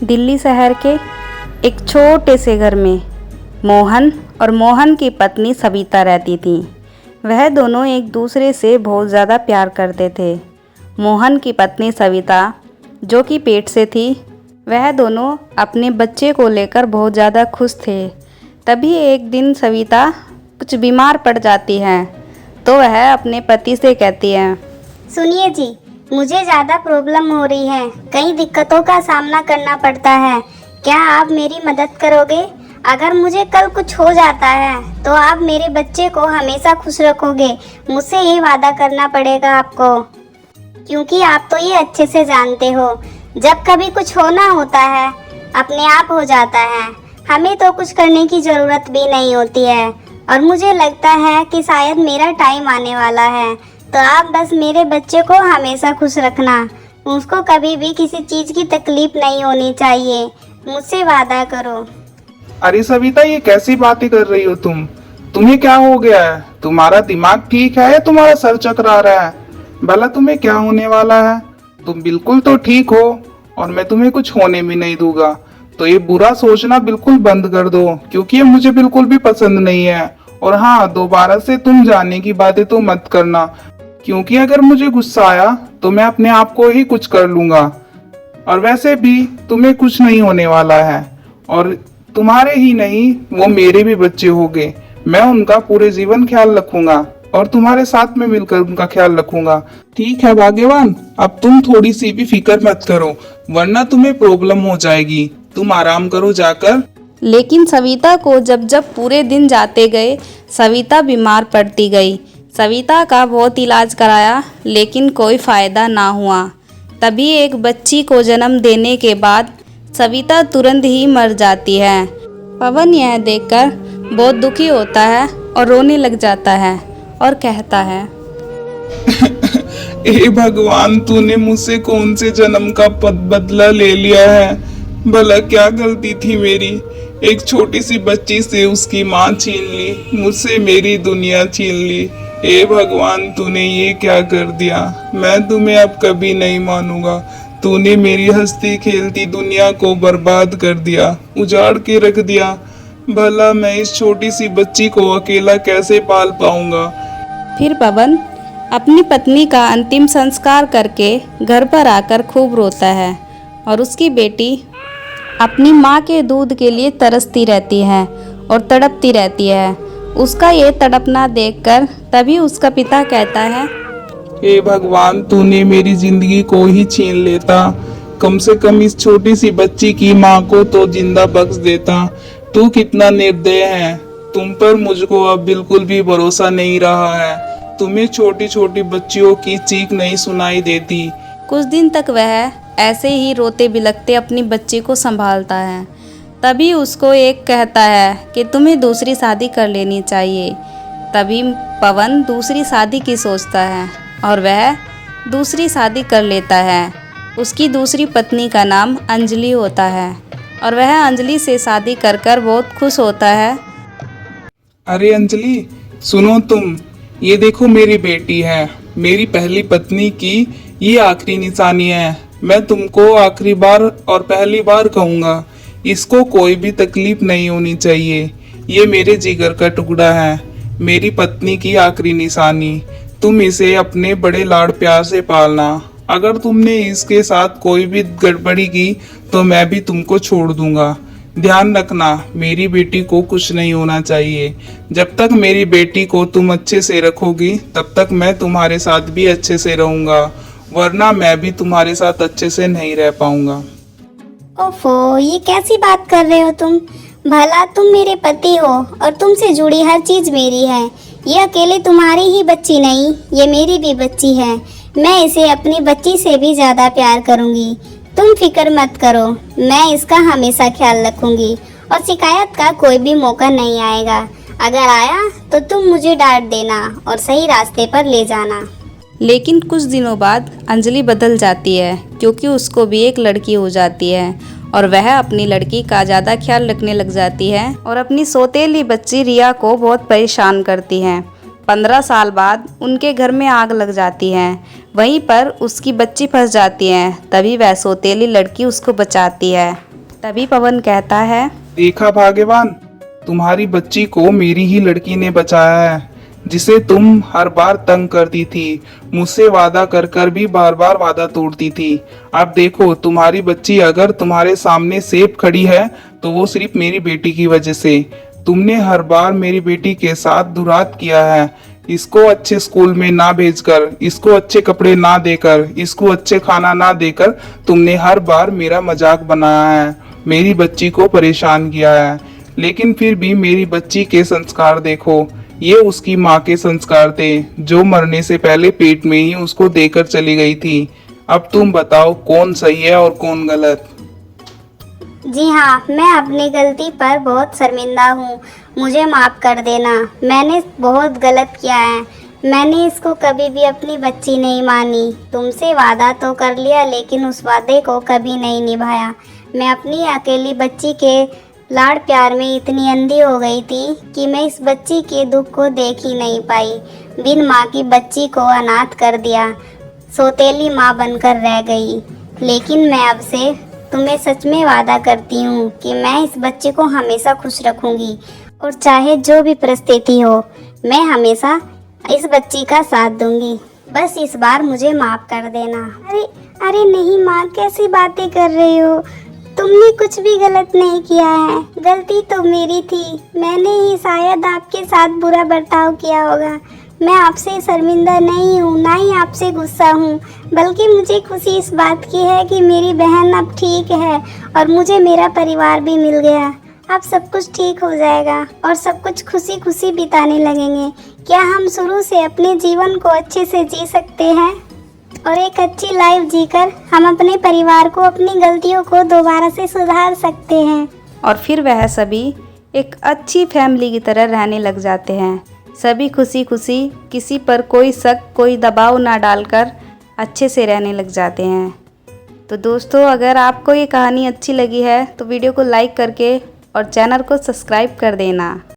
दिल्ली शहर के एक छोटे से घर में मोहन और मोहन की पत्नी सविता रहती थीं। वह दोनों एक दूसरे से बहुत ज़्यादा प्यार करते थे। मोहन की पत्नी सविता जो कि पेट से थी, वह दोनों अपने बच्चे को लेकर बहुत ज़्यादा खुश थे। तभी एक दिन सविता कुछ बीमार पड़ जाती है तो वह अपने पति से कहती है, सुनिए जी, मुझे ज़्यादा प्रॉब्लम हो रही है, कई दिक्कतों का सामना करना पड़ता है। क्या आप मेरी मदद करोगे? अगर मुझे कल कुछ हो जाता है तो आप मेरे बच्चे को हमेशा खुश रखोगे। मुझसे ये वादा करना पड़ेगा आपको, क्योंकि आप तो ये अच्छे से जानते हो, जब कभी कुछ होना होता है अपने आप हो जाता है, हमें तो कुछ करने की ज़रूरत भी नहीं होती है। और मुझे लगता है कि शायद मेरा टाइम आने वाला है, तो आप बस मेरे बच्चे को हमेशा खुश रखना, उसको कभी भी किसी चीज़ की तकलीफ नहीं होनी चाहिए। मुझसे वादा करो। अरे सविता, ये कैसी बातें कर रही हो तुम? तुम्हें क्या हो गया है? तुम्हारा दिमाग ठीक है या तुम्हारा सर चकरा रहा है? भला तुम्हें क्या होने वाला है? तुम बिल्कुल तो ठीक हो और मैं तुम्हें कुछ होने भी नहीं दूंगा। तो ये बुरा सोचना बिल्कुल बंद कर दो, क्योंकि ये मुझे बिल्कुल भी पसंद नहीं है। और हाँ, दोबारा से तुम जाने की बातें तो मत करना, क्योंकि अगर मुझे गुस्सा आया तो मैं अपने आप को ही कुछ कर लूंगा। और वैसे भी तुम्हें कुछ नहीं होने वाला है, और तुम्हारे ही नहीं, वो मेरे भी बच्चे होंगे। मैं उनका पूरे जीवन ख्याल रखूंगा और तुम्हारे साथ में मिलकर उनका ख्याल रखूंगा। ठीक है भाग्यवान, अब तुम थोड़ी सी भी फिक्र मत करो, वरना तुम्हें प्रॉब्लम हो जाएगी। तुम आराम करो जाकर। लेकिन सविता को जब जब पूरे दिन जाते गए, सविता बीमार पड़ती गई। सविता का बहुत इलाज कराया, लेकिन कोई फ़ायदा ना हुआ। तभी एक बच्ची को जन्म देने के बाद सविता तुरंत ही मर जाती है। पवन यह देखकर बहुत दुखी होता है और रोने लग जाता है और कहता है, हे भगवान, तूने मुझसे कौन से जन्म का बदला ले लिया है? भला क्या गलती थी मेरी? एक छोटी सी बच्ची से उसकी माँ छीन ली, मुझसे मेरी दुनिया छीन ली। हे भगवान, तूने ये क्या कर दिया? मैं तुम्हें अब कभी नहीं मानूंगा। तूने मेरी हंसती खेलती दुनिया को बर्बाद कर दिया, उजाड़ के रख दिया। भला मैं इस छोटी सी बच्ची को अकेला कैसे पाल पाऊंगा? फिर पवन अपनी पत्नी का अंतिम संस्कार करके घर पर आकर खूब रोता है और उसकी बेटी अपनी माँ के दूध के लिए तरसती रहती है और तड़पती रहती है। उसका ये तड़पना देखकर तभी उसका पिता कहता है, हे भगवान, तूने मेरी जिंदगी को ही छीन लेता, कम से कम इस छोटी सी बच्ची की माँ को तो जिंदा बख्श देता। तू कितना निर्दय है, तुम पर मुझको अब बिल्कुल भी भरोसा नहीं रहा है। तुम्हें छोटी छोटी बच्चियों की चीख नहीं सुनाई देती। कुछ दिन तक वह ऐसे ही रोते बिलखते अपनी बच्ची को संभालता है। तभी उसको एक कहता है कि तुम्हें दूसरी शादी कर लेनी चाहिए। तभी पवन दूसरी शादी की सोचता है और वह दूसरी शादी कर लेता है। उसकी दूसरी पत्नी का नाम अंजलि होता है और वह अंजलि से शादी कर कर बहुत खुश होता है। अरे अंजलि, सुनो तुम, ये देखो मेरी बेटी है, मेरी पहली पत्नी की ये आखिरी निशानी है। मैं तुमको आखिरी बार और पहली बार कहूँगा, इसको कोई भी तकलीफ नहीं होनी चाहिए। ये मेरे जिगर का टुकड़ा है, मेरी पत्नी की आखिरी निशानी। तुम इसे अपने बड़े लाड प्यार से पालना। अगर तुमने इसके साथ कोई भी गड़बड़ी की तो मैं भी तुमको छोड़ दूंगा। ध्यान रखना, मेरी बेटी को कुछ नहीं होना चाहिए। जब तक मेरी बेटी को तुम अच्छे से रखोगी, तब तक मैं तुम्हारे साथ भी अच्छे से रहूंगा, वरना मैं भी तुम्हारे साथ अच्छे से नहीं रह पाऊंगा। ओफो, ये कैसी बात कर रहे हो तुम? भला तुम मेरे पति हो और तुमसे जुड़ी हर चीज मेरी है। ये अकेले तुम्हारी ही बच्ची नहीं, ये मेरी भी बच्ची है। मैं इसे अपनी बच्ची से भी ज्यादा प्यार करूंगी। तुम फिक्र मत करो, मैं इसका हमेशा ख्याल रखूंगी और शिकायत का कोई भी मौका नहीं आएगा। अगर आया तो तुम मुझे डांट देना और सही रास्ते पर ले जाना। लेकिन कुछ दिनों बाद अंजलि बदल जाती है, क्योंकि उसको भी एक लड़की हो जाती है और वह अपनी लड़की का ज़्यादा ख्याल रखने लग जाती है और अपनी सौतेली बच्ची रिया को बहुत परेशान करती है। 15 साल बाद उनके घर में आग लग जाती है। वहीं पर उसकी बच्ची फंस जाती है। तभी वह सौतेली लड़की उसको बचाती है। तभी पवन कहता है, देखा भाग्यवान, तुम्हारी बच्ची को मेरी ही लड़की ने बचाया है, जिसे तुम हर बार तंग करती थी, मुझसे वादा कर कर भी बार बार वादा तोड़ती थी। अब देखो तुम्हारी बच्ची अगर तुम्हारे सामने सेफ खड़ी है तो वो सिर्फ मेरी बेटी की वजह से। तुमने हर बार मेरी बेटी के साथ दुरात किया है, इसको अच्छे स्कूल में ना भेजकर, इसको अच्छे कपड़े ना देकर, इसको अच्छे खाना ना देकर तुमने हर बार मेरा मजाक बनाया है, मेरी बच्ची को परेशान किया है। लेकिन फिर भी मेरी बच्ची के संस्कार देखो, ये उसकी माँ के संस्कार थे जो मरने से पहले पेट में ही उसको देकर चली गई थी। अब तुम बताओ कौन सही है और कौन गलत। जी हाँ, मैं अपनी गलती पर बहुत शर्मिंदा हूँ, मुझे माफ़ कर देना। मैंने बहुत गलत किया है, मैंने इसको कभी भी अपनी बच्ची नहीं मानी। तुमसे वादा तो कर लिया लेकिन उस वादे को कभी नहीं निभाया। मैं अपनी अकेली बच्ची के लाड़ प्यार में इतनी अंधी हो गई थी कि मैं इस बच्ची के दुख को देख ही नहीं पाई। बिन माँ की बच्ची को अनाथ कर दिया, सौतेली माँ बनकर रह गई। लेकिन मैं अब से तुम्हें सच में वादा करती हूँ कि मैं इस बच्चे को हमेशा खुश रखूँगी और चाहे जो भी परिस्थिति हो मैं हमेशा इस बच्ची का साथ दूंगी। बस इस बार मुझे माफ़ कर देना। अरे अरे नहीं माँ, कैसी बातें कर रही हो? तुमने कुछ भी गलत नहीं किया है, गलती तो मेरी थी। मैंने ही शायद आपके साथ बुरा बर्ताव किया होगा। मैं आपसे शर्मिंदा नहीं हूँ, ना ही आपसे गुस्सा हूँ, बल्कि मुझे खुशी इस बात की है कि मेरी बहन अब ठीक है और मुझे मेरा परिवार भी मिल गया। अब सब कुछ ठीक हो जाएगा और सब कुछ खुशी खुशी बिताने लगेंगे। क्या हम शुरू से अपने जीवन को अच्छे से जी सकते हैं और एक अच्छी लाइफ जीकर हम अपने परिवार को, अपनी गलतियों को दोबारा से सुधार सकते हैं। और फिर वह सभी एक अच्छी फैमिली की तरह रहने लग जाते हैं। सभी खुशी खुशी, किसी पर कोई शक, कोई दबाव ना डालकर अच्छे से रहने लग जाते हैं। तो दोस्तों, अगर आपको ये कहानी अच्छी लगी है तो वीडियो को लाइक करके और चैनल को सब्सक्राइब कर देना।